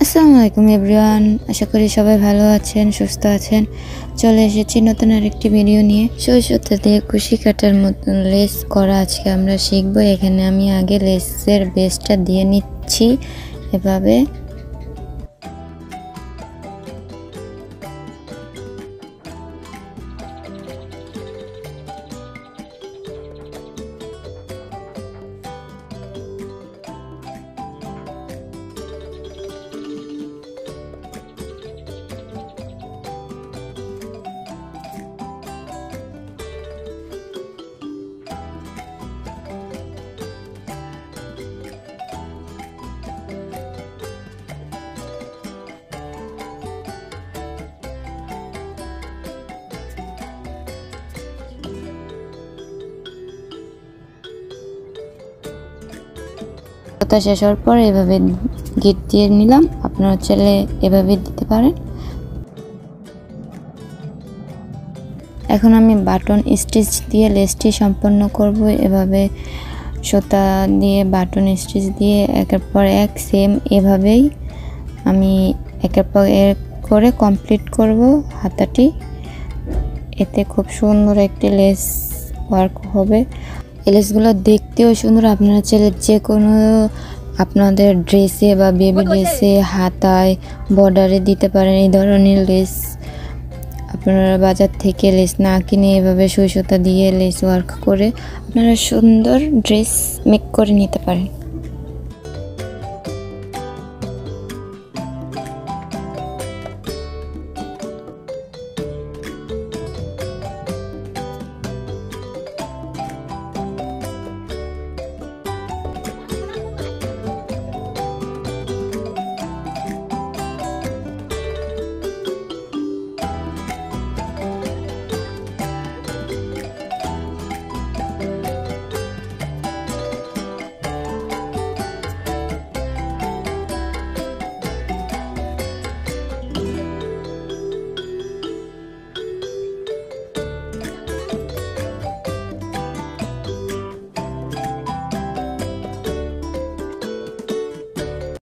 আসসালামু আলাইকুম এভরিওয়ান, আশা করি সবাই ভালো আছেন, সুস্থ আছেন। চলে এসেছি নতুন আরেকটি ভিডিও নিয়ে। সুতা দিয়ে কুশি কাটার মতন লেস করা আজকে আমরা শিখবো। এখানে আমি আগে লেসের বেসটা দিয়ে নিচ্ছি এভাবে। সুতা শেষ হওয়ার পর এভাবে গিট দিয়ে নিলাম। আপনারা চাইলে এভাবে দিতে পারেন। এখন আমি বাটন স্টিচ দিয়ে লেসটি সম্পন্ন করব। এভাবে সুতা দিয়ে বাটন স্টিচ দিয়ে একের পর এক সেম এভাবেই আমি একের পর এক করে কমপ্লিট করব হাতাটি। এতে খুব সুন্দর একটি লেস ওয়ার্ক হবে। এই লেসগুলো দেখতেও সুন্দর। আপনারা চাইলে যে কোনো আপনাদের ড্রেসে বা বেবি ড্রেসে হাতায় বর্ডারে দিতে পারেন। এই ধরনের লেস আপনারা বাজার থেকে লেস না কিনে এভাবে সুই সুতা দিয়ে লেস ওয়ার্ক করে আপনারা সুন্দর ড্রেস মেক করে নিতে পারেন।